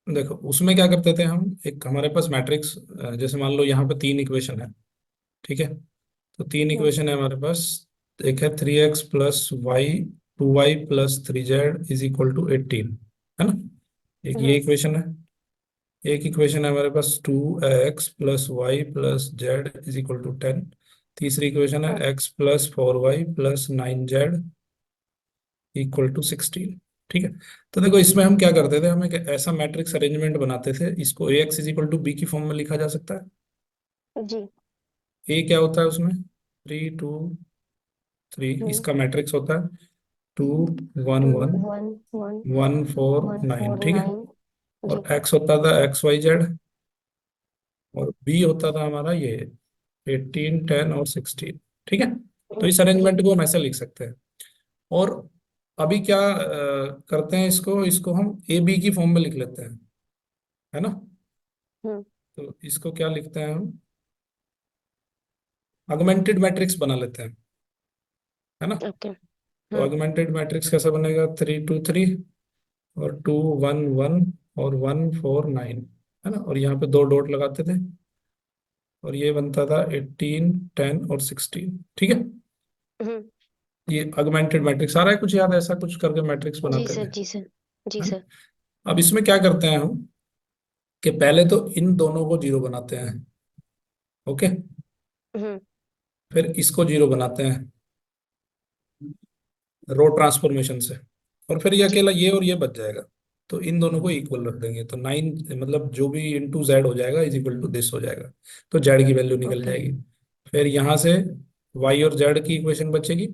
देखो उसमें क्या करते थे हम, एक हमारे पास मैट्रिक्स, जैसे मान लो यहाँ पे तीन इक्वेशन है। ठीक है, तो तीन हम्म। इक्वेशन है हमारे पास। एक है 3x+y, 2y+3z is equal to 18, है ना। एक ये हम्म। इक्वेशन है। एक इक्वेशन है हमारे पास 2x+y+z इज इक्वल टू 10। तीसरी इक्वेशन है हाँ। x+4y+9z equal to 16। ठीक है, तो देखो इसमें हम क्या करते थे, हम एक ऐसा मैट्रिक्स अरेंजमेंट बनाते थे, इसको ax is equal to b की फॉर्म में लिखा जा सकता है। जी। ए क्या होता है उसमें, 3 2 3, हम्म। इसका मैट्रिक्स होता है 2 1 1 1 1 1 1 4 9। 4 ठीक है, 9। और जी। एक्स होता था XYZ, और बी होता था हमारा ये 18 10 और 16। ठीक है, तो इस जी। अरेंजमेंट को हम ऐसे लिख सकते हैं। और अभी क्या करते हैं, इसको इसको हम ए बी की फॉर्म में लिख लेते हैं, है ना। हम्म। तो इसको क्या लिखते हैं हम, ऑगमेंटेड मैट्रिक्स बना लेते हैं, है ना। ओके। तो ऑगमेंटेड मैट्रिक्स कैसा बनेगा, 3 2 3 और 2 1 1 और 1 4 9, है ना। और यहाँ पे दो डॉट लगाते थे, और ये बनता था 18 10 और 16। ठीक है, हम्म। ये ऑगमेंटेड मैट्रिक्स आ रहा है कुछ याद, ऐसा कुछ करके मैट्रिक्स जी बनाते सर, थे, जी सर। जी है ना। सर। अब इसमें क्या करते हैं हम, कि पहले तो इन दोनों को जीरो बनाते हैं। ओके, हम्म। फिर इसको जीरो बनाते हैं रो ट्रांसफॉर्मेशन से, और फिर ये जी। अकेला ये और ये बच जाएगा। तो इन दोनों को इक्वल रख देंगे, तो 9, मतलब जो भी इंटू जेड हो जाएगा इज इक्वल टू दिस हो जाएगा। तो जेड की वैल्यू निकल ओके। जाएगी। फिर यहाँ से वाई और जेड की इक्वेशन बचेगी,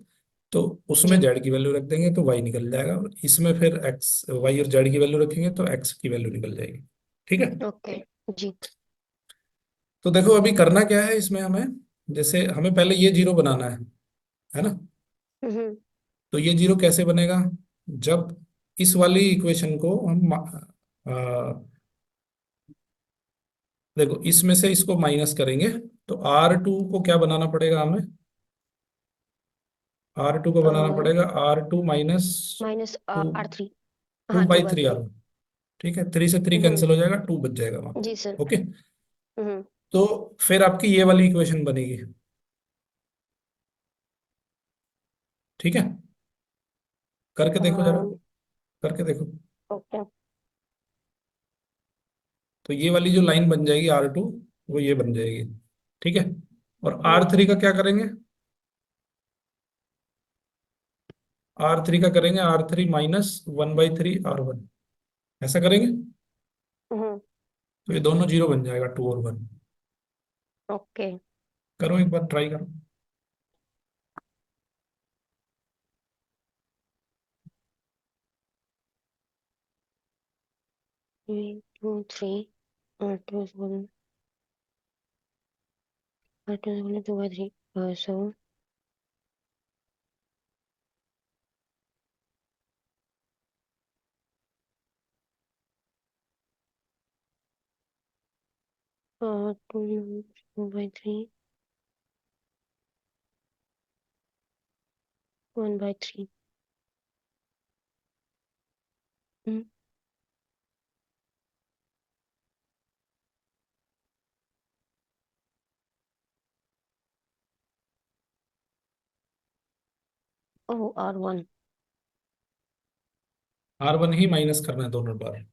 तो उसमें जी। जेड की वैल्यू रख देंगे तो वाई निकल जाएगा, और इसमें फिर एक्स, वाई और जेड की वैल्यू रखेंगे तो एक्स की वैल्यू निकल जाएगी। ठीक है, ओके। जी। तो देखो अभी करना क्या है इसमें हमें, जैसे हमें पहले ये जीरो बनाना है ना। हम्म। तो ये जीरो कैसे बनेगा, जब इस वाली इक्वेशन को हम देखो इसमें से इसको माइनस करेंगे, तो R2 को क्या बनाना पड़ेगा हमें, R2 को बनाना पड़ेगा R2 - टू, R3। टू हाँ, two by by three three R ठीक है, 3 से 3 हम्म। कैंसिल हो जाएगा, 2 बच जाएगा वहां पे। जी सर। ओके, हम्म। तो फिर आपकी ये वाली इक्वेशन बनेगी। ठीक है, करके देखो जरा, करके देखो। ओके। तो ये वाली जो लाइन बन जाएगी R2, वो ये बन जाएगी। ठीक है, और R3 का क्या करेंगे, R3 का करेंगे R3 - 1/3 R1, ऐसा करेंगे। हम्म। तो ये दोनों जीरो बन जाएगा, 2 और 1। ओके। करो एक बार ट्राई करो। 2 3 R2 R2 2 by 3 so 2 by 3 1/3 ओ R1। R1 ही माइनस करना है दोनों बार,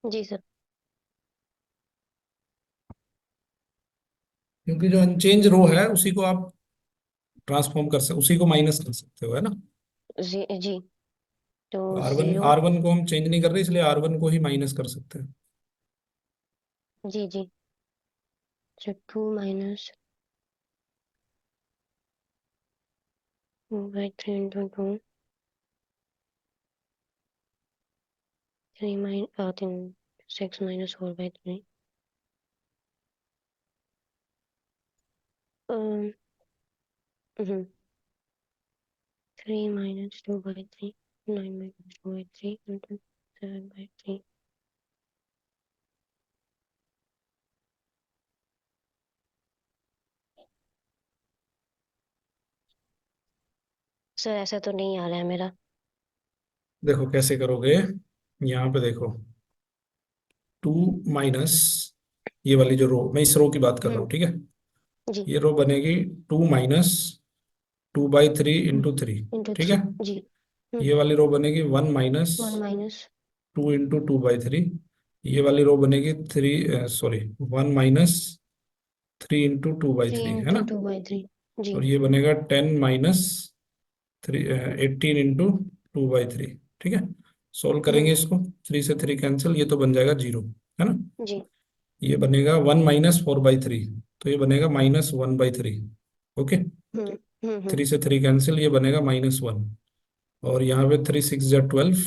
जी सर। क्योंकि जो अनचेंज रो है उसी को आप ट्रांसफॉर्म कर सकते, उसी को माइनस कर सकते हो, है ना। जी जी। तो तो आर वन 0। आर वन को हम चेंज नहीं कर रहे, इसलिए R1 को ही माइनस कर सकते हैं। जी जी। so 2 minus 2/3 into 2 3 minus 6 minus 4/3 um 3 minus 2/3 9 minus 2/3 into 7/3। Sir ऐसा तो नहीं आ रहा है मेरा। देखो कैसे करोगे, यहाँ पे देखो, टू माइनस ये वाली जो रो, मैं इस रो की बात कर रहा हूँ, ठीक है। जी ये रो बनेगी 2 - 2/3 × 3, इंटू ठीक है। 3 जी। ये वाली रो बनेगी 1 - 1 माइनस 2 × 2/3। ये वाली रो बनेगी 3, सॉरी, 1 - 3 × 2/3, 3 है इंटू ना। 2/3 जी। और ये बनेगा 10 - 3 18 × 2/3, ठीक है। सोल्व करेंगे इसको, 3 से 3 कैंसिल, ये तो बन जाएगा 0, है ना। जी। ये बनेगा 1 - 4/3, तो ये बनेगा -1/3। ओके। हम्म। 3 से 3 कैंसिल, ये बनेगा -1। और यहाँ पे 3 × 6 = 12,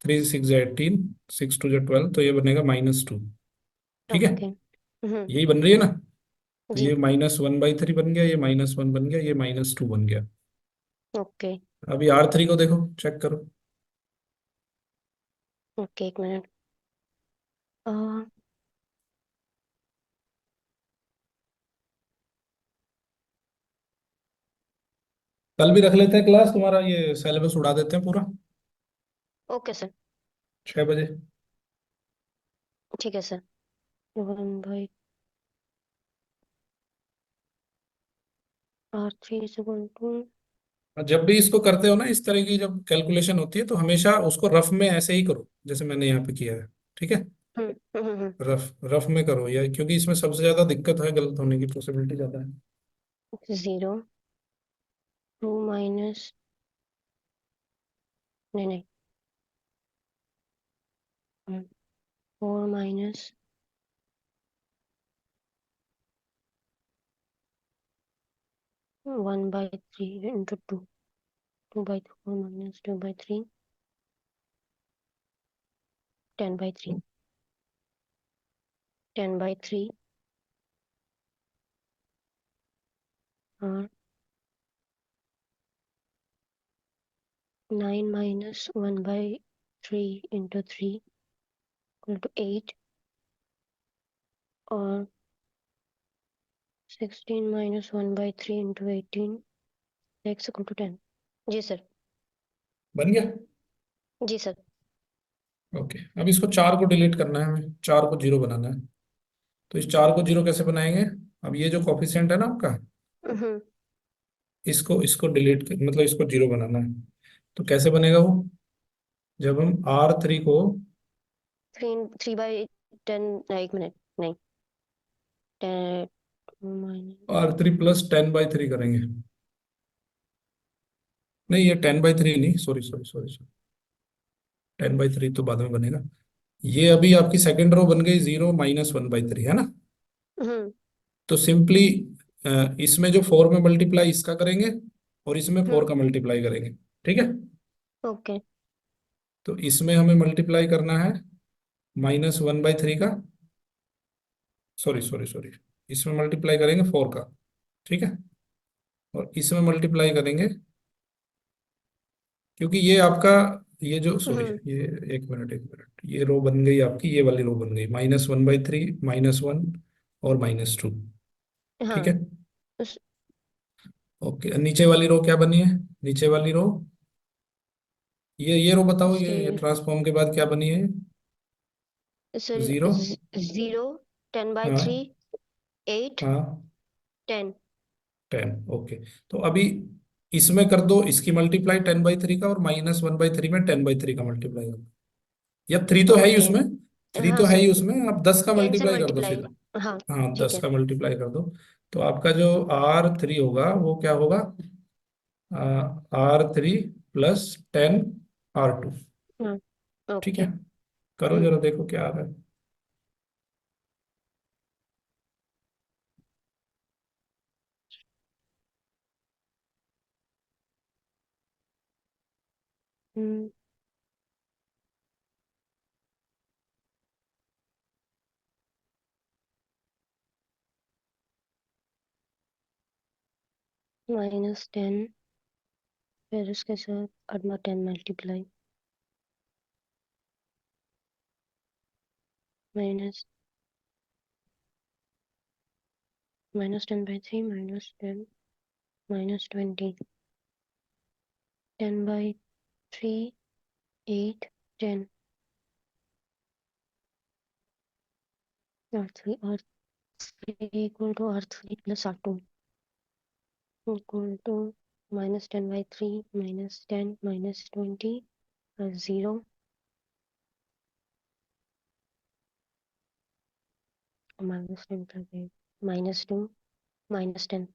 3 × 6 = 18, 6 × 2 = 12, तो ये बनेगा -2, ठीक है। ओके। यही बन रही है ना। तो जी। ये -1/3 बन गया, ये -1 बन गया, ये -2 बन गया। ओके। अभी R3 को देखो, चेक करो। ओके, एक मिनट। आ, कल भी रख लेते हैं क्लास, तुम्हारा ये सिलेबस उड़ा देते हैं पूरा, ओके सर। 6 बजे। ठीक है sir. 1/, R3 is equal to। और जब भी इसको करते हो ना, इस तरह की जब कैलकुलेशन होती है, तो हमेशा उसको रफ में ऐसे ही करो जैसे मैंने यहाँ पे किया है, ठीक है। हम्म। रफ रफ में करो, या क्योंकि इसमें सबसे ज्यादा दिक्कत है, गलत होने की पॉसिबिलिटी ज्यादा है। 0 2 माइनस, नहीं नहीं, 4 माइनस 1/3 इंटू 2, 2/4 माइनस 2/3, 10/3, 10/3 और 9 माइनस 1/3 इंटू 3 इक्वल टू 8, और 16 minus 1/3 into 18 x equal to 10। जी सर। बन गया। जी सर। ओके, अब इसको 4 को डिलीट करना है, हमें 4 को 0 बनाना है। तो इस 4 को 0 कैसे बनाएंगे। अब ये जो कॉफिशिएंट है ना आपका, हम्म। इसको इसको डिलीट मतलब इसको 0 बनाना है। तो कैसे बनेगा वो, जब हम R3 को 3/10, एक मिनट, नहीं, 10 माइनस, R3 + 10/3 करेंगे। नहीं, ये 10/3 नहीं, सॉरी सॉरी सॉरी सॉरी, 10/3 तो बाद में बनेगा। ये अभी आपकी सेकंड रो बन गई 0 - 1/3, है ना। हम्म तो सिंपली इसमें जो 4 में मल्टीप्लाई इसका करेंगे, और इसमें 4 हम्म। का मल्टीप्लाई करेंगे, ठीक है। ओके। तो इसमें हमें मल्टीप्लाई करना है -1/3 का, सॉरी सॉरी सॉरी, इसमें मल्टीप्लाई करेंगे 4 का, ठीक है। और इसमें मल्टीप्लाई करेंगे, क्योंकि ये आपका, ये जो, सॉरी, हम्म। ये, एक मिनट, ये रो बन गई आपकी, ये वाली रो बन गई -1/3, -1 और -2, ठीक हाँ। है। ओके, नीचे वाली रो क्या बनी है, नीचे वाली रो, ये रो बताओ, ये सर, ट्रांसफॉर्म के बाद क्या बनी है। सर 0। 0, 10/3, हाँ 8, हाँ, 10। 10, ओके। तो अभी इसमें कर दो इसकी मल्टीप्लाई 10/3 का, और -1/3 में 10/3 का मल्टीप्लाई कर दो, या 3 तो है ही ओके। उसमें, 3 हाँ तो है सर, ही उसमें, आप 10 का 10 से मल्टीप्लाई कर दो मल्टीप्लाई। सीधा। हाँ हाँ, ठीक 10 है। का मल्टीप्लाई कर दो। तो आपका जो R3 होगा वो क्या होगा, R3 + 10 R2, हाँ ठीक ओके। है। करो जरा, देखो क्या आ रहा है। -10, फिर उसके साथ अपना 10 multiply, minus -10/3 -10 -20, 10/3, 8, 10। R3 R3 equal to R3 plus R2 equal to minus 10 by 3 minus 10 minus 20 plus 0 minus 10 plus 8 minus 2 minus 10।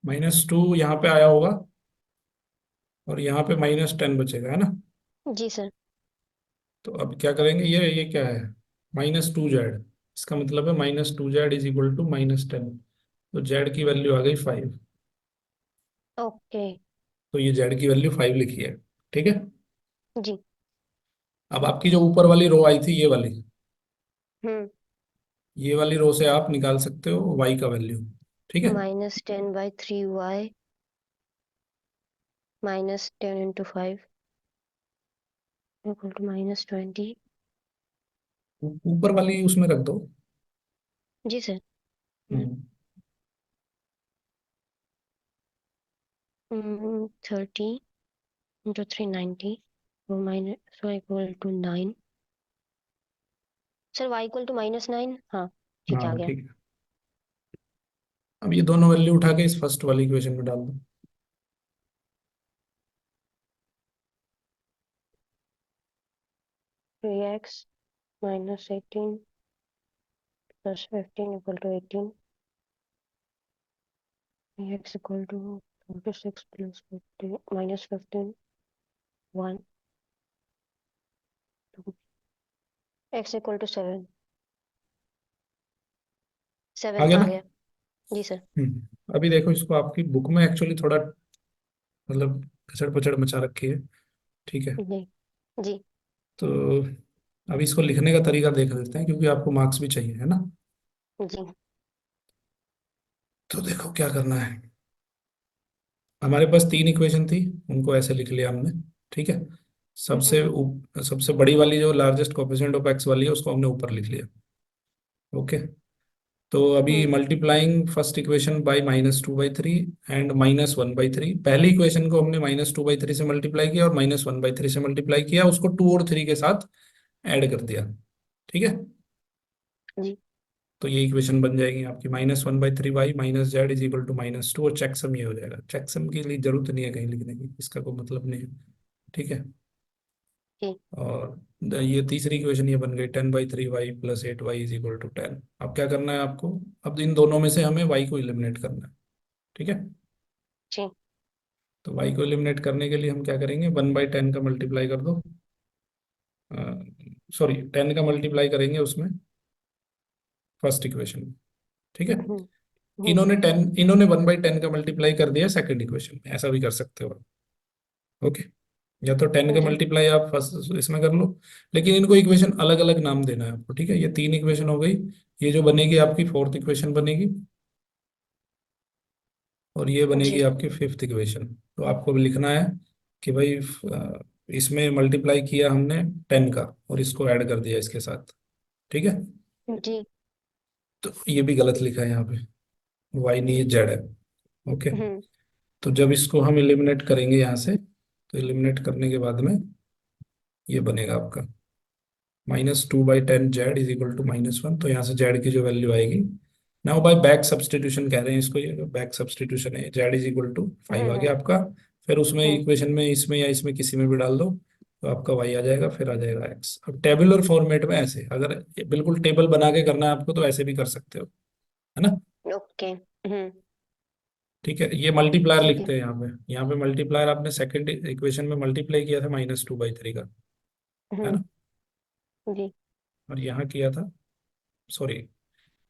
-2 यहाँ पे आया होगा और यहाँ पे -10 बचेगा, है ना। जी सर। तो अब क्या करेंगे, ये क्या है, -2 जेड। इसका मतलब है -2 जेड इज इक्वल टू -10। तो जेड की वैल्यू आ गई 5। ओके। तो ये जेड की वैल्यू 5 लिखी है। ठीक है। जी। अब आपकी जो ऊपर वाली रो आई थी, ये वाली, हम्म। ये वाली रो से आप निकाल सकते हो वाई का वैल्यू। ठीक है। minus 10 by 3y minus 10 into 5 equal to minus 20। ऊपर वाली उसमें रख दो। जी sir. Hmm. 30 into 390 so minus so equal to 9। Sir y equal to -9। हाँ ठीक है, आ हाँ गया। ठीक है। अब ये दोनों वैल्यू उठा के इस फर्स्ट वाली इक्वेशन में डाल दो। 3x minus 18 plus 15 equal to 18। 3x equal to 26 plus 15 minus 15 1 2 x equal to 7। आ 7 गया आ ना। गया। जी सर। अभी देखो, इसको आपकी बुक में एक्चुअली थोड़ा मतलब खचड़ पचड़ मचा रखी है। ठीक है। जी। जी। तो अभी इसको लिखने का तरीका देख लेते हैं, क्योंकि आपको मार्क्स भी चाहिए, है ना। जी। तो देखो क्या करना है। हमारे पास 3 इक्वेशन थी, उनको ऐसे लिख लिया हमने। ठीक है। हम्म। सबसे बड़ी वाली जो लार्जेस्ट कोएफिशिएंट ऑफ एक्स वाली है, उसको हमने ऊपर लिख लिया। ओके। तो अभी hmm. Multiplying first equation by -2/3 and -1/3। पहली इक्वेशन को हमने -2/3 से मल्टीप्लाई किया और -1/3 से मल्टीप्लाई किया, उसको 2 और 3 के साथ ऐड कर दिया। ठीक है। जी। तो ये इक्वेशन बन जाएगी आपकी -1/3y minus z is equal to -2, और चेकसम ये हो जाएगा। चेकसम के लिए जरूरत नहीं है कहीं लिखने की, इसका कोई मतलब नहीं है। ठीक है। जी। और ये तीसरी इक्वेशन ये बन गई 10/3y plus 8y is equal to 10। अब क्या करना है आपको, अब इन दोनों में से हमें y को एलिमिनेट करना है। ठीक है। जी। तो y को एलिमिनेट करने के लिए हम क्या करेंगे, 1/10 का मल्टीप्लाई कर दो। सॉरी, 10 का मल्टीप्लाई करेंगे उसमें, फर्स्ट इक्वेशन में। ठीक है। हम्म। हम्म। इन्होंने 1/10 का मल्टीप्लाई कर दिया सेकंड इक्वेशन में, ऐसा भी कर सकते हो। ओके। या तो 10 का जी। मल्टीप्लाई आप फर्स्ट इसमें कर लो, लेकिन इनको इक्वेशन अलग अलग नाम देना है आपको। ठीक है। ये 3 इक्वेशन हो गई। ये जो बनेगी आपकी फोर्थ इक्वेशन बनेगी, और ये बनेगी जी। आपकी फिफ्थ इक्वेशन। तो आपको भी लिखना है कि भाई इसमें मल्टीप्लाई किया हमने 10 का, और इसको ऐड कर दिया इसके साथ। ठीक है। जी। तो ये भी गलत लिखा है यहाँ पे, वाई नहीं ये जेड है। ओके। हम्म। तो जब इसको हम एलिमिनेट करेंगे यहाँ से, तो एलिमिनेट करने के बाद में ये बनेगा आपका -2/10 जेड इज इक्वल टू -1। तो यहाँ से जेड की जो वैल्यू आएगी, नाउ बाय बैक सब्सटीट्यूशन कह रहे हैं इसको, ये बैक सब्सटीट्यूशन है, जेड इज इक्वल टू 5 आ हम्म। गया आपका। फिर उसमें हम्म। इक्वेशन में इसमें या इसमें किसी में भी डाल दो, तो आपका वाई आ जाएगा, फिर आ जाएगा एक्स। अब टेबुलर फॉर्मेट में ऐसे, अगर बिल्कुल टेबल बना के करना है आपको, तो ऐसे भी कर सकते हो, है ना। ओके। हम्म। ठीक है। ये मल्टीप्लायर ठीक है। लिखते हैं यहाँ पे मल्टीप्लायर आपने सेकंड इक्वेशन में मल्टीप्लाई किया था -2/3 का, है हम्म। ना। जी। और यहाँ किया था, सॉरी,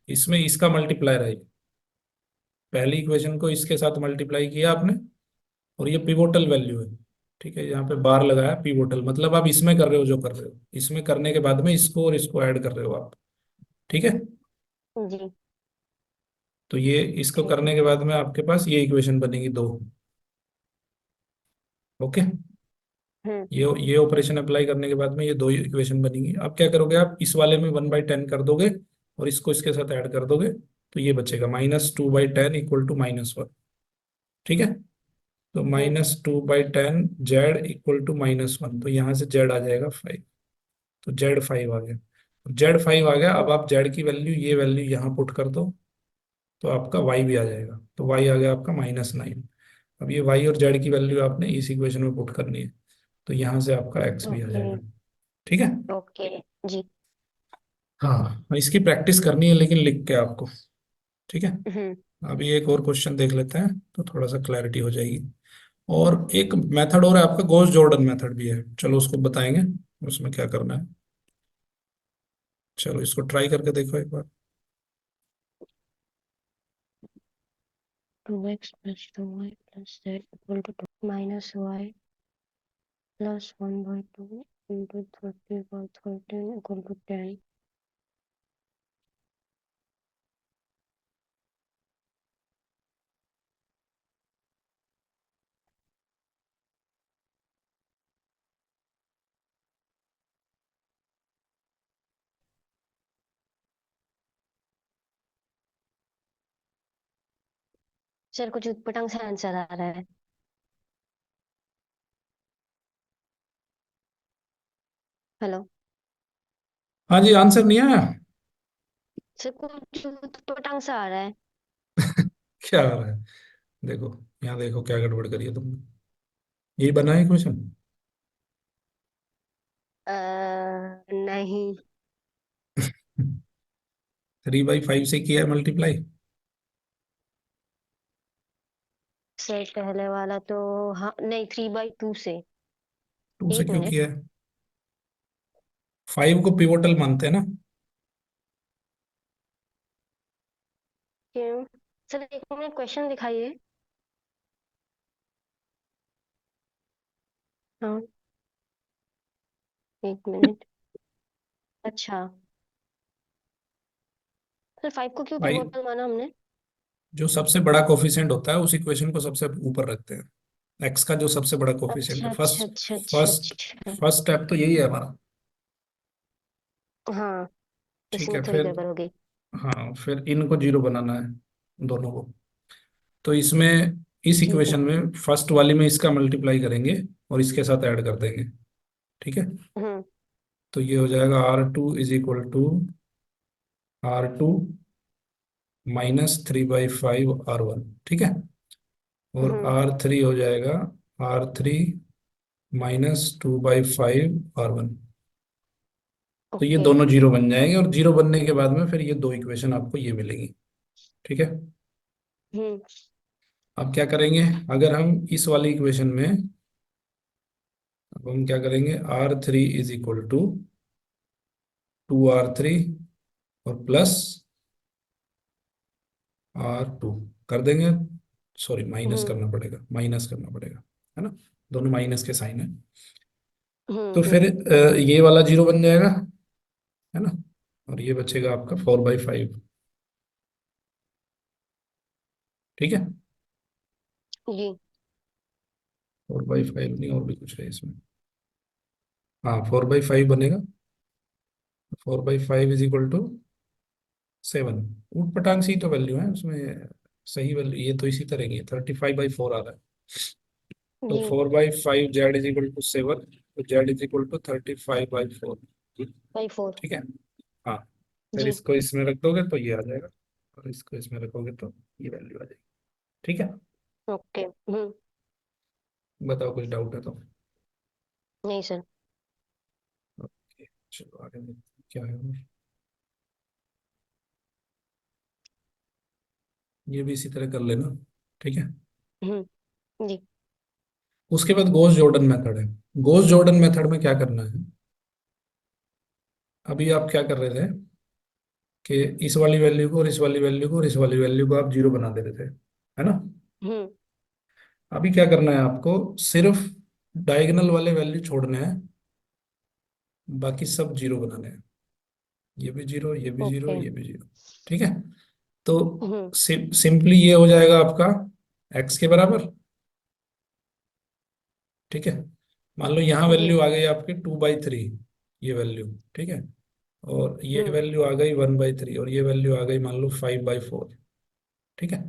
इसमें इसका मल्टीप्लायर है। पहली इक्वेशन को इसके साथ मल्टीप्लाई किया आपने, और ये पिवोटल वैल्यू है। ठीक है। यहाँ पे बार लगाया, पिवोटल मतलब आप इसमें कर रहे हो जो कर रहे हो, इसमें करने के बाद में इसको और इसको ऐड कर रहे हो आप। ठीक है। जी। तो ये इसको ठीक है। करने के बाद में आपके पास ये इक्वेशन बनेगी 2। ओके। हम्म। ये ऑपरेशन अप्लाई करने के बाद में ये 2 इक्वेशन बनेगी। अब क्या करोगे आप, इस वाले में 1/10 कर दोगे, और इसको इसके साथ ऐड कर दोगे, तो ये बचेगा -2/10 इक्वल टू -1। ठीक है। तो हम्म। -2/10 जेड इक्वल टू -1, तो यहाँ से जेड आ जाएगा 5। तो जेड 5 आ गया। Z5 आ गया। अब आप Z की वैल्यू, ये वैल्यू यहाँ पुट कर दो, तो आपका Y भी आ जाएगा। तो Y आ गया आपका -9। अब ये Y और Z की वैल्यू आपने इस इक्वेशन में पुट करनी है, तो यहाँ से आपका X भी आ ओके। जाएगा। ठीक है। ओके जी। हाँ, इसकी प्रैक्टिस करनी है लेकिन लिख के आपको। ठीक है। हम्म। अभी एक और क्वेश्चन देख लेते हैं तो थोड़ा सा क्लैरिटी हो जाएगी। और एक मेथड और है आपका, गॉस जॉर्डन मेथड भी है, चलो उसको बताएंगे उसमें क्या करना है। चलो इसको ट्राई करके देखो एक बार। 2x plus 2y plus z equal to 2 minus y plus 1 by 2 into 30 by 13 equal to 10. Sir कुछ उटपटांग से आंसर आ रहा है। हेलो। हाँ जी, आंसर नहीं आया? सर कुछ उटपटांग से आ रहा है। क्या आ रहा है? देखो, यहाँ देखो क्या गड़बड़ करी है तुमने। यही बना है क्वेश्चन। नहीं। 3/5 से किया है मल्टीप्लाई। सर पहले वाला तो, हाँ नहीं, 3/2 से। 2 से एक क्यों मिनट। किया है? 5 को पिवोटल मानते हैं ना। क्यों? सर एक मिनट, क्वेश्चन दिखाइए। हाँ, एक मिनट। अच्छा, सर 5 को क्यों भाई, पिवोटल माना हमने? जो सबसे बड़ा कोफिशिएंट होता है उस इक्वेशन को सबसे ऊपर रखते हैं। एक्स का जो सबसे बड़ा कोफिशिएंट अच्छा है, अच्छा फर्स्ट अच्छा अच्छा फर्स्ट अच्छा। फर्स्ट स्टेप तो यही है हमारा। हाँ, ठीक इसमें है थोड़ी फिर। गड़बड़ हो गई। हाँ, फिर इनको जीरो बनाना है, दोनों को। तो इसमें, इस ठीक है। इक्वेशन में फर्स्ट वाली में इसका मल्टीप्लाई करेंगे और इसके साथ ऐड कर देंगे। ठीक है। हम्म तो ये हो जाएगा R2 = R2 -3/5 R1। ठीक है। और हम्म। R3 हो जाएगा R3 -2/5 R1। तो ये ओके। दोनों जीरो बन जाएंगे, और जीरो बनने के बाद में फिर ये दो इक्वेशन आपको ये मिलेंगी। ठीक है। हम्म अब क्या करेंगे? अगर हम इस वाली इक्वेशन में, अब हम क्या करेंगे, R3 = 2R3 और प्लस R2 कर देंगे। सॉरी, माइनस हम्म करना पड़ेगा, माइनस करना पड़ेगा, है ना। दोनों माइनस के साइन है। हम्म। तो फिर ये वाला जीरो बन जाएगा, है ना। और ये बचेगा आपका 4/5। ठीक है। जी। 4/5 नहीं, और भी कुछ है इसमें। हाँ, 4/5 बनेगा। 4/5 = 7। ऊट पटांग सी तो वैल्यू है उसमें। सही वैल्यू ये तो इसी तरह की है, 35/4 आ रहा है। तो जी। 4/5 Z = 7, तो Z = 35/4। बाई 4। ठीक है। हाँ, फिर जी। इसको इसमें रख दोगे तो ये आ जाएगा, और इसको इसमें रखोगे तो ये वैल्यू आ जाएगी। ठीक है। ओके। बताओ, कुछ डाउट है तो। नहीं सर। ओके, चलो आगे देखते हैं क्या है। ये भी इसी तरह कर लेना। ठीक है। जी। उसके बाद गॉस जॉर्डन मेथड है। गॉस जॉर्डन मेथड में क्या करना है? अभी आप क्या कर रहे थे कि इस वाली वैल्यू को और इस वाली वैल्यू को और इस वाली वैल्यू को आप जीरो बना दे रहे थे, है ना। हम्म अभी क्या करना है आपको? सिर्फ डायगोनल वाले वैल्यू छोड़ने हैं, बाकी सब जीरो बनाने हैं। ये भी जीरो, ये भी जीरो, ओके। ये भी जीरो। ठीक है। तो हम्म सिंपली ये हो जाएगा आपका एक्स के बराबर। ठीक है। मान लो यहाँ जी। वैल्यू आ गई आपकी 2/3, ये वैल्यू। ठीक है। और ये हम्म वैल्यू आ गई 1/3, और ये वैल्यू आ गई मान लो 5/4। ठीक है।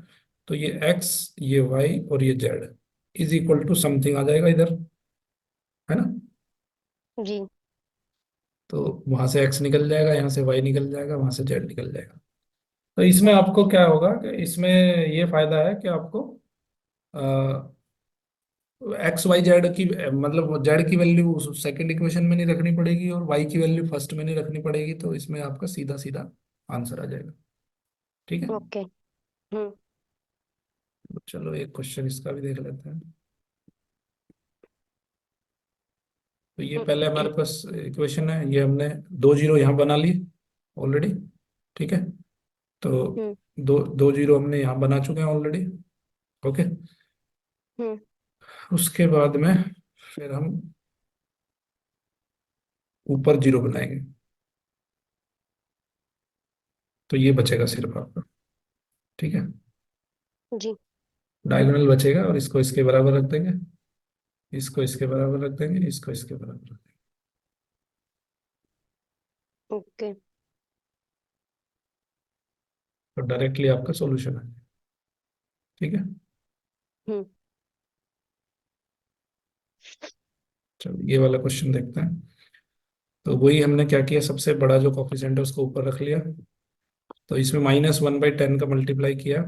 तो ये एक्स, ये वाई और ये z is equal to something आ जाएगा इधर, है ना। जी। तो वहां से x निकल जाएगा, यहाँ से y निकल जाएगा, वहां से z निकल जाएगा। तो इसमें आपको ओके। क्या होगा कि इसमें ये फायदा है कि आपको एक्स वाई जेड की, मतलब जेड की वैल्यू सेकंड इक्वेशन में नहीं रखनी पड़ेगी और वाई की वैल्यू फर्स्ट में नहीं रखनी पड़ेगी, तो इसमें आपका सीधा सीधा आंसर आ जाएगा। ठीक है। ओके। हम्म। तो चलो एक क्वेश्चन इसका भी देख लेते हैं। तो ये पहले हमारे पास इक्वेशन है, ये हमने दो जीरो यहाँ बना ली ऑलरेडी। ठीक है। तो हम्म। दो दो जीरो हमने यहाँ बना चुके हैं ऑलरेडी। ओके। हम्म। उसके बाद में फिर हम ऊपर जीरो बनाएंगे, तो ये बचेगा सिर्फ आपका। ठीक है। जी। डायगोनल बचेगा और इसको इसके बराबर रख देंगे, इसको इसके बराबर रख देंगे, इसको इसके बराबर रख देंगे। ओके। तो डायरेक्टली आपका सॉल्यूशन है। ठीक है। हम्म। चलो ये वाला क्वेश्चन देखते हैं। तो वही हमने क्या किया, सबसे बड़ा जो कोफिशिएंट है उसको ऊपर रख लिया। तो इसमें -1/10 का मल्टीप्लाई किया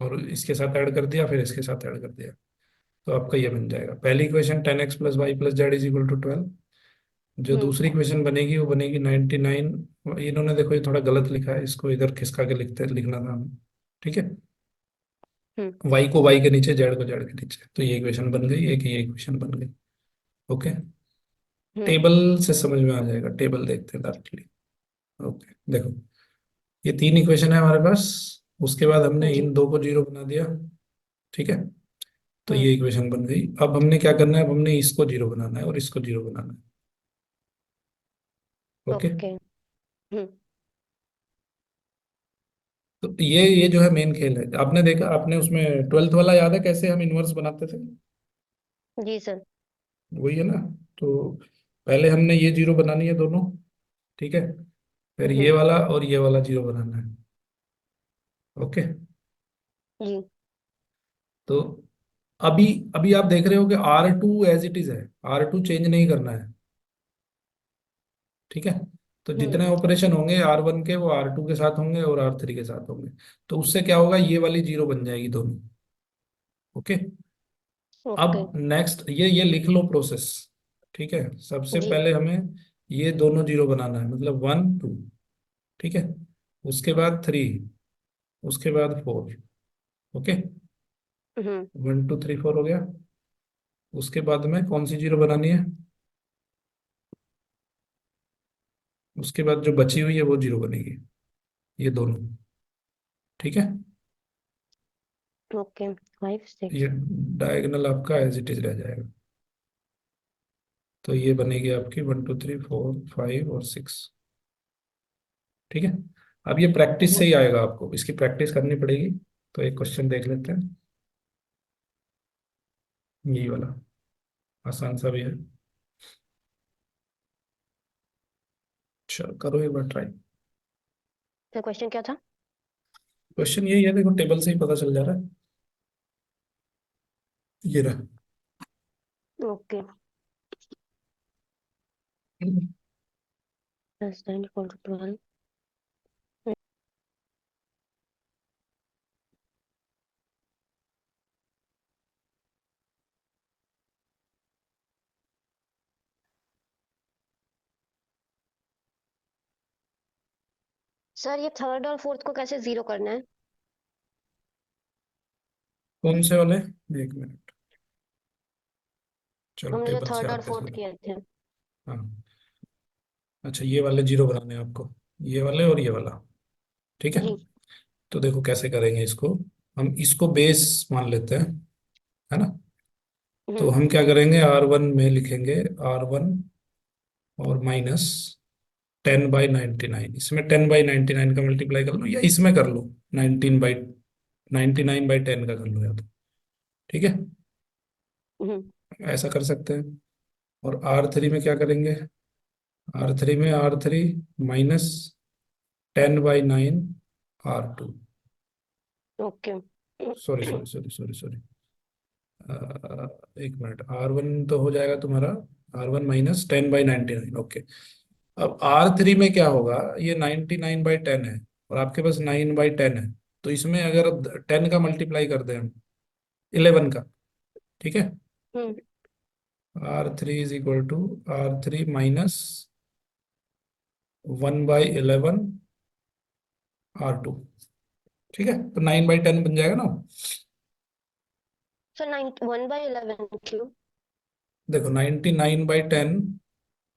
और इसके साथ ऐड कर दिया, फिर इसके साथ ऐड कर दिया। तो आपका ये बन जाएगा पहली इक्वेशन 10x + y + z = 12। जो हम्म। दूसरी इक्वेशन बनेगी वो बनेगी 99। इन्होंने देखो ये थोड़ा गलत लिखा है, इसको इधर खिसका के लिखना था हमें। ठीक है। हम्म। y को y के नीचे, z को z के नीचे, तो ये इक्वेशन बन गई, एक ये इक्वेशन बन गई। ओके। हम्म। टेबल से समझ में आ जाएगा, टेबल देखते हैं डायरेक्टली। ओके देखो, ये तीन इक्वेशन है हमारे पास। उसके बाद हमने जी। इन दो को जीरो बना दिया। ठीक है। तो हम्म। ये इक्वेशन बन गई। अब हमने क्या करना है, अब हमने इसको जीरो बनाना है और इसको जीरो बनाना है। ओके। ओके। हम्म। तो ये जो है मेन खेल है। आपने देखा, आपने उसमें ट्वेल्थ वाला याद है कैसे हम इनवर्स बनाते थे? जी सर। वही है ना। तो पहले हमने ये जीरो बनानी है दोनों। ठीक है। फिर ये हम्म। वाला और ये वाला जीरो बनाना है। ओके। जी। तो अभी अभी आप देख रहे हो कि R2 एज इट इज है, R2 चेंज नहीं करना है। ठीक है। तो जितने ऑपरेशन ओके। होंगे R1 के, वो R2 के साथ होंगे और R3 के साथ होंगे। तो उससे क्या होगा, ये वाली जीरो बन जाएगी दोनों। ओके। ओके। अब नेक्स्ट ये लिख लो प्रोसेस। ठीक है। सबसे जी। पहले हमें ये दोनों जीरो बनाना है, मतलब 1 2। ठीक है। उसके बाद 3, उसके बाद 4। ओके। हम्म। 1 2 3 4 हो गया। उसके बाद में कौन सी जीरो बनानी है? उसके बाद जो बची हुई है वो जीरो बनेगी, ये दोनों। ठीक है। ओके। फाइव ये सिक्स। डायगोनल आपका एज इट इज रह जाएगा। तो ये बनेगी आपकी 1 2 3 4 5 और 6। ठीक है। अब ये प्रैक्टिस से ही आएगा, आपको इसकी प्रैक्टिस करनी पड़ेगी। तो एक क्वेश्चन देख लेते हैं, यही वाला, आसान सा भी है। चलो करो एक बार ट्राई। तो क्वेश्चन क्या था? क्वेश्चन यही है, देखो टेबल से ही पता चल जा रहा है। ये रहा। ओके। +9 = 12। सर ये थर्ड और फोर्थ को कैसे जीरो करना है? कौन से वाले? एक मिनट। चलो हमने जो टेबल से थर्ड और आते फोर्थ हैं। किए थे। हाँ। अच्छा ये वाले जीरो बनाने हैं आपको, ये वाले और ये वाला। ठीक है। जी। तो देखो कैसे करेंगे इसको। हम इसको बेस मान लेते हैं, है ना। तो हम्म। हम क्या करेंगे, R1 में लिखेंगे R1 और -10/99। इसमें 10/99 का मल्टीप्लाई कर लो, या इसमें कर लो 99/10 का कर लो, या तो ठीक है, हम्म। ऐसा कर सकते हैं। और R3 में क्या करेंगे, R3 में R3 -10/9 R2। Okay. Sorry sorry sorry sorry sorry, एक मिनट। R1 तो हो जाएगा तुम्हारा R1 -10/99। ओके। अब R3 में क्या होगा, ये 99/10 है और आपके पास 9/10 है, तो इसमें अगर 10 का मल्टीप्लाई कर दें हम 11 का, ठीक है, हम्म। R3 = R3 माइनस 1/11 R2, ठीक है, तो 9/10 बन जाएगा ना। सर 1/11 क्यों? देखो 99/10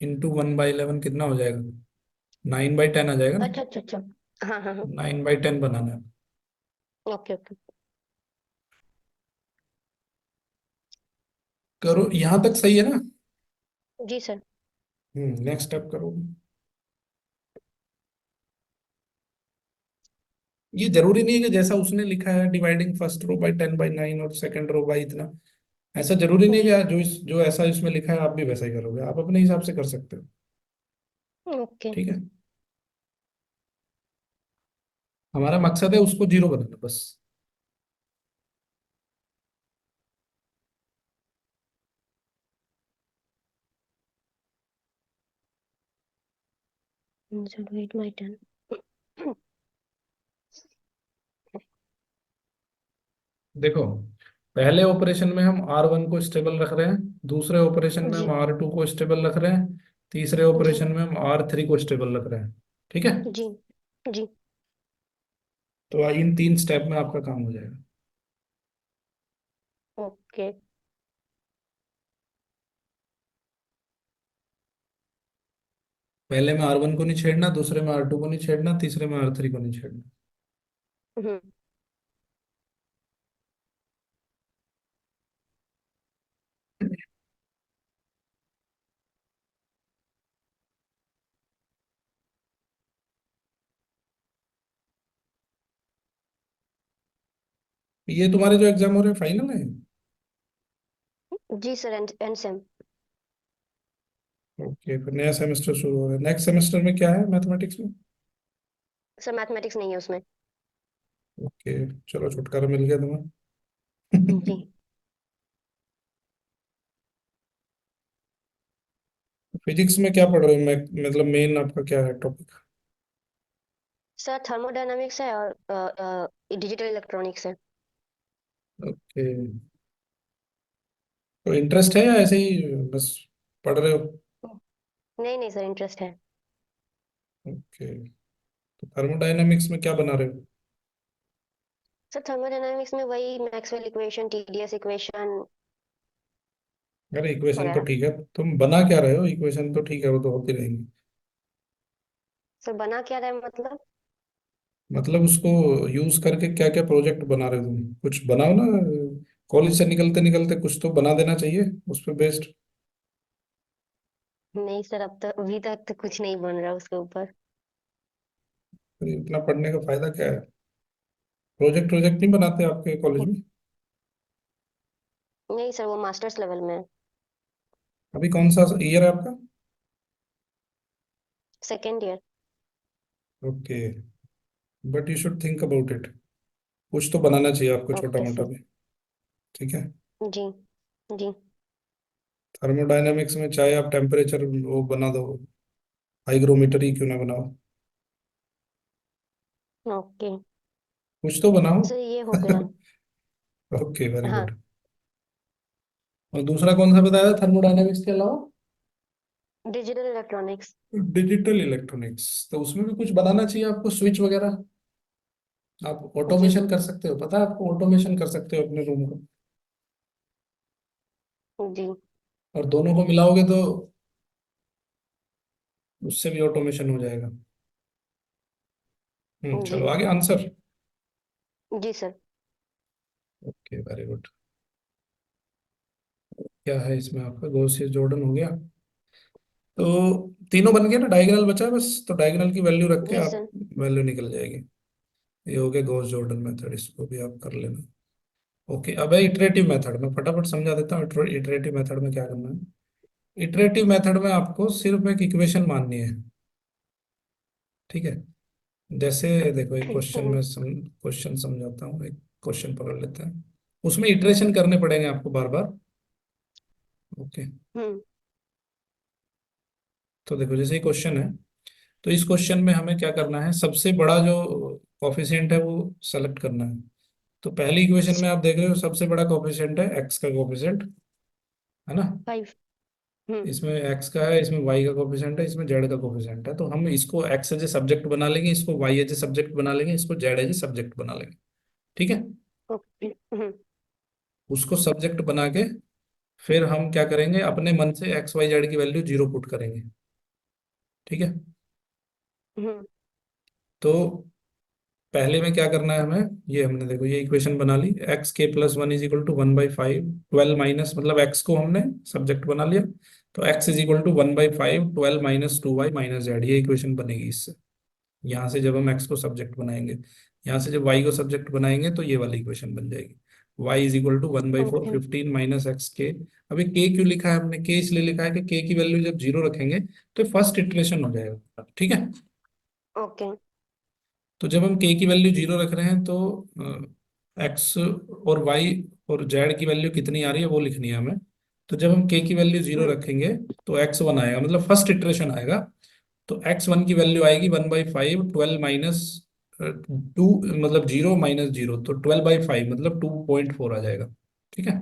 इंटू 1/11 कितना हो जाएगा, 9/10 आ जाएगा ना। अच्छा अच्छा अच्छा। हाँ हाँ हाँ। 9/10 बनाना है। Okay okay. करो, यहां तक सही है ना। जी सर। नेक्स्ट स्टेप करो। ये जरूरी नहीं है कि जैसा उसने लिखा है डिवाइडिंग फर्स्ट रो बाय 10/9 और सेकंड रो बाय इतना, ऐसा जरूरी नहीं जी है कि जो ऐसा इसमें लिखा है आप भी वैसा ही करोगे, आप अपने हिसाब से कर सकते हो। ओके। ठीक है, हमारा मकसद है उसको जीरो बनाना बस। Sir wait my turn. देखो, पहले ऑपरेशन में हम R1 को स्टेबल रख रहे हैं, दूसरे ऑपरेशन में हम जी R2 को स्टेबल रख रहे हैं, तीसरे जी ऑपरेशन में हम R3 को स्टेबल रख रहे हैं। ठीक है, जी जी। तो इन 3 स्टेप में आपका काम हो जाएगा। ओके। पहले में R1 को नहीं छेड़ना, दूसरे में R2 को नहीं छेड़ना, तीसरे में R3 को नहीं छेड़ना। हम्म। ये तुम्हारे जो एग्जाम हो रहे हैं फाइनल है। जी सर एंड सेम। ओके, फिर नया सेमेस्टर शुरू हो रहा है, नेक्स्ट सेमेस्टर में क्या है मैथमेटिक्स में। सर मैथमेटिक्स नहीं है उसमें। ओके, चलो छुटकारा मिल गया तुम्हें। जी फिजिक्स में क्या पढ़ रहे हो, मतलब मेन आपका क्या है टॉपिक। सर थर्मोडायनामिक्स है और डिजिटल इलेक्ट्रॉनिक्स है। ओके, तो इंटरेस्ट है या ऐसे ही बस पढ़ रहे हो। नहीं नहीं सर इंटरेस्ट है। ओके, तो थर्मोडायनामिक्स में क्या बना रहे हो। सर थर्मोडायनामिक्स में वही मैक्सवेल इक्वेशन, टीडीएस इक्वेशन अरे इक्वेशन तो वगैरह। ठीक है, तुम बना क्या रहे हो, इक्वेशन तो ठीक है वो तो होती रहेंगी। सर बना क्या रहा है मतलब? मतलब उसको यूज करके क्या क्या प्रोजेक्ट बना रहे हो तुम, कुछ बनाओ ना। कॉलेज से निकलते निकलते कुछ तो बना देना चाहिए उस पर बेस्ड। नहीं सर अब तक अभी तक तो कुछ नहीं बन रहा उसके ऊपर। इतना पढ़ने का फायदा क्या है, प्रोजेक्ट प्रोजेक्ट नहीं बनाते आपके कॉलेज में। नहीं सर वो मास्टर्स लेवल में है। अभी कौन सा ईयर है आपका। Second year. Okay, but you should think about it, कुछ तो बनाना चाहिए आपको छोटा ओके मोटा सर। भी। ठीक है, जी जी। थर्मोडायनेमिक्स में चाहे आप टेम्परेचर वो बना दो, हाइग्रोमीटर ही क्यों ना बनाओ, ओके कुछ तो बनाओ। सर ये हो गया। ओके, वेरी हाँ। गुड। और दूसरा कौन सा बताया था थर्मोडायनेमिक्स के अलावा। Digital electronics. डिजिटल इलेक्ट्रॉनिक्स, तो उसमें भी कुछ बनाना चाहिए आपको, स्विच वगैरह। आप जी ऑटोमेशन कर सकते हो, पता है आपको, ऑटोमेशन कर सकते हो अपने रूम को, जी और दोनों को मिलाओगे तो उससे भी ऑटोमेशन हो जाएगा। जी। चलो आगे आंसर। जी सर। Okay, very good. क्या है इसमें आपका, गॉसियन जॉर्डन हो गया, तो तीनों बन गए ना, डायगोनल बचा है बस, तो डायगोनल की वैल्यू रख के जी आप सर। वैल्यू निकल जाएगी। ये हो गया गॉस जॉर्डन मेथड, इसको भी आप कर लेना। ओके, अब है इटरेटिव मेथड में, फटाफट समझा देता हूँ इटरेटिव मेथड में क्या करना है। इटरेटिव मेथड में आपको सिर्फ एक इक्वेशन माननी है। ठीक है, जैसे देखो एक क्वेश्चन हम्म में क्वेश्चन समझाता हूँ, एक क्वेश्चन पकड़ लेते हैं, उसमें इटरेशन करने पड़ेंगे आपको बार बार। ओके, हम्म। तो देखो जैसे ही क्वेश्चन है, तो इस क्वेश्चन में हमें क्या करना है, सबसे बड़ा जो कॉफिशिएंट है वो सेलेक्ट करना है। तो पहली इक्वेशन में आप देख रहे हो सबसे बड़ा कॉफिशिएंट है एक्स का कॉफिशिएंट, है ना। 5। हम्म। इसमें एक्स का है, इसमें वाई का कोफिशिएंट है, इसमें जेड का कोफिशिएंट है। तो हम इसको एक्स एज ए सब्जेक्ट बना लेंगे, इसको वाई एज ए सब्जेक्ट बना लेंगे, इसको जेड एज ए सब्जेक्ट बना लेंगे। ठीक है। ओके। उसको सब्जेक्ट बना के फिर हम क्या करेंगे, अपने मन से एक्स वाई जेड की वैल्यू जीरो पुट करेंगे। ठीक है। हम्म। तो पहले में क्या करना है हमें, ये हमने देखो ये इक्वेशन बना ली, एक्स के plus one is equal to 1/5, 12 minus मतलब एक्स को हमने सब्जेक्ट बना लिया। तो x is equal to 1/5, 12 minus 2y minus z, ये इक्वेशन बनेगी इससे। यहाँ से जब हम एक्स को सब्जेक्ट बनाएंगे, यहाँ से जब वाई को सब्जेक्ट बनाएंगे, तो ये वाली इक्वेशन बन जाएगी। Y is equal to 1/4, okay. 15 minus x के। अभी के क्यों लिखा है हमने, के इसलिए लिखा है कि के की वैल्यू जब जीरो रखेंगे तो फर्स्ट इटरेशन हो जाएगा। ठीक है। ओके। तो जब हम के की वैल्यू जीरो रख रहे हैं, तो एक्स और वाई और जेड की वैल्यू कितनी आ रही है वो लिखनी है हमें। तो जब हम के की वैल्यू जीरो हम्म। रखेंगे, तो एक्स वन आएगा, मतलब फर्स्ट इटरेशन आएगा। तो एक्स वन की वैल्यू आएगी 1/5, 12 माइनस टू, मतलब जीरो माइनस जीरो, तो 12/5 मतलब 2.4 आ जाएगा। ठीक है।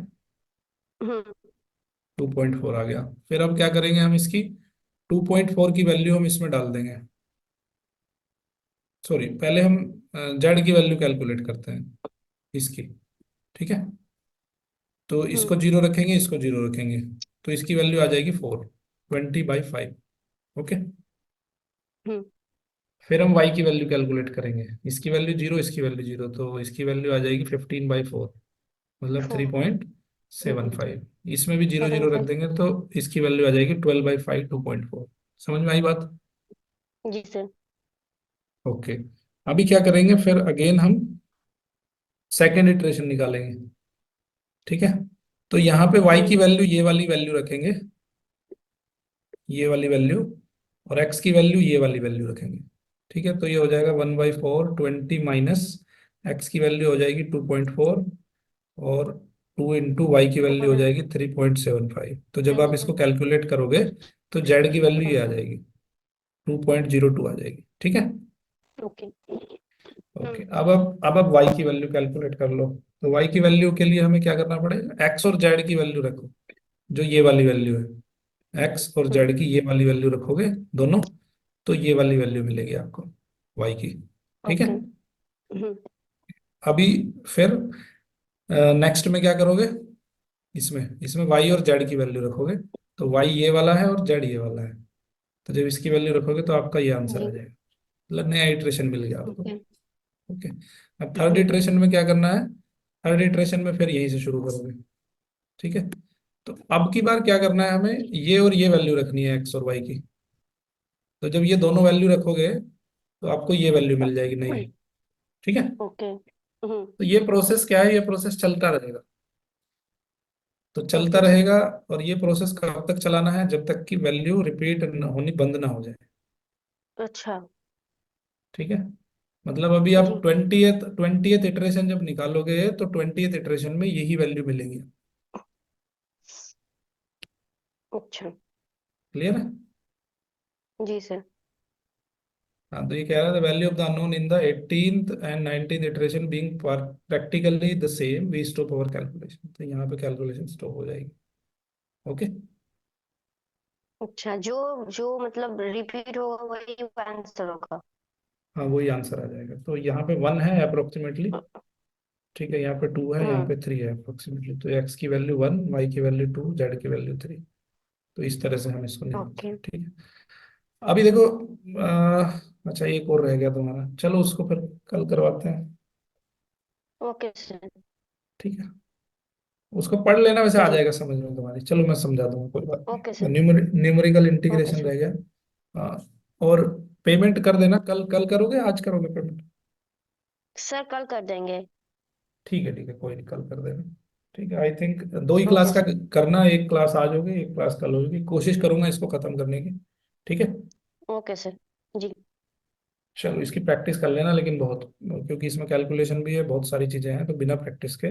हम्म। 2.4 आ गया। फिर अब क्या करेंगे हम, इसकी 2.4 की वैल्यू हम इसमें डाल देंगे। सॉरी, पहले हम जेड की वैल्यू कैलकुलेट करते हैं इसकी। ठीक है। तो हम्म। इसको जीरो रखेंगे, इसको जीरो रखेंगे, तो इसकी वैल्यू आ जाएगी 4, 20/5। ओके। हम्म। फिर हम y की वैल्यू कैलकुलेट करेंगे, इसकी वैल्यू जीरो, इसकी वैल्यू जीरो, तो इसकी वैल्यू आ जाएगी 15/4, मतलब थ्री 4। पॉइंट सेवन हम्म। फाइव इसमें भी जीरो सेवन जीरो रख फाइव देंगे, तो इसकी वैल्यू आ जाएगी 12/5, 2.4। समझ में आई बात। जी सर। ओके। अभी क्या करेंगे, फिर अगेन हम सेकेंड इटरेशन निकालेंगे। ठीक है। तो यहाँ पे y की हम्म। वैल्यू ये वाली वैल्यू रखेंगे, ये वाली वैल्यू, और x की वैल्यू ये वाली वैल्यू रखेंगे। ठीक है। तो ये हो जाएगा 1/4, 20 माइनस एक्स की वैल्यू हो जाएगी 2.4, और 2 इंटू वाई की वैल्यू हो हम्म। जाएगी 3.75। तो जब आप इसको 3.7। कैलकुलेट करोगे, तो जेड की वैल्यू ये आ हम्म। जाएगी, 2.02 आ जाएगी। ठीक है। ओके। ओके। हम्म। अब वाई की वैल्यू कैलकुलेट कर लो। तो वाई की वैल्यू के लिए हमें क्या करना पड़ेगा, एक्स और जेड की वैल्यू रखो, जो ये वाली वैल्यू है, एक्स और हम्म। जेड की ये वाली वैल्यू रखोगे दोनों, तो ये वाली वैल्यू मिलेगी आपको वाई की। ठीक है। ओके। हम्म। अभी फिर नेक्स्ट में क्या करोगे, इसमें इसमें वाई और जेड की वैल्यू रखोगे। तो वाई ये वाला है और जेड ये वाला है। तो जब इसकी वैल्यू रखोगे, तो आपका ये आंसर आ जी। जाएगा, मतलब नया इटरेशन मिल गया आपको। ओके। ओके। अब थर्ड इटरेशन में क्या करना है, थर्ड इटरेशन में फिर यहीं से शुरू करोगे। ठीक है। तो अब की बार क्या करना है हमें, ये और ये वैल्यू रखनी है एक्स और वाई की। तो जब ये दोनों वैल्यू रखोगे, तो आपको ये वैल्यू मिल जाएगी नई। ठीक है। ओके। हम्म। तो ये प्रोसेस क्या है, ये प्रोसेस चलता रहेगा। तो चलता ओके सर। रहेगा। और ये प्रोसेस कब तक चलाना है, जब तक कि वैल्यू रिपीट होनी बंद ना हो जाए। अच्छा। ठीक है। मतलब अभी आप जी। 20th इटरेशन जब निकालोगे, तो 20th इटरेशन में यही वैल्यू मिलेंगी। अच्छा। क्लियर है। जी सर। हाँ, तो ये कह रहा था value of the unknown in the 18th and 19th iteration being practically the same, we stop our calculation. तो यहाँ पे कैलकुलेशन स्टॉप हो जाएगी। ओके। अच्छा, जो जो मतलब रिपीट होगा वही आंसर होगा। हाँ, वही आंसर आ जाएगा। तो यहाँ पे 1 है अप्रोक्सीमेटली। ठीक है। यहाँ पे 2 है, यहाँ हम्म। पे 3 है अप्रोक्सीमेटली। तो एक्स की वैल्यू 1, वाई की वैल्यू 2, जेड की वैल्यू 3। तो इस तरह से हम इसको निकालते ओके। हैं। ठीक है। अभी देखो, अच्छा एक और रह गया तुम्हारा, चलो उसको फिर कल करवाते हैं। Okay sir. ठीक है। उसको पढ़ लेना, वैसे आ जी। जाएगा समझ में तुम्हारी। चलो मैं समझा दूंगा, कोई बात ओके नहीं। Sir. Numerical okay integration sir. रह गया। हाँ, और पेमेंट कर देना, कल कल करोगे, आज करोगे पेमेंट। सर कल कर देंगे। ठीक है, ठीक है, कोई नहीं, कल कर देना। ठीक है। I think 2 he class okay का सर। करना, एक क्लास आज होगी, एक क्लास कल होगी, कोशिश करूंगा इसको खत्म करने की। ठीक है। Okay sir. जी। चलो इसकी प्रैक्टिस कर लेना, लेकिन बहुत, क्योंकि इसमें कैलकुलेशन भी है, बहुत सारी चीजें हैं, तो बिना प्रैक्टिस के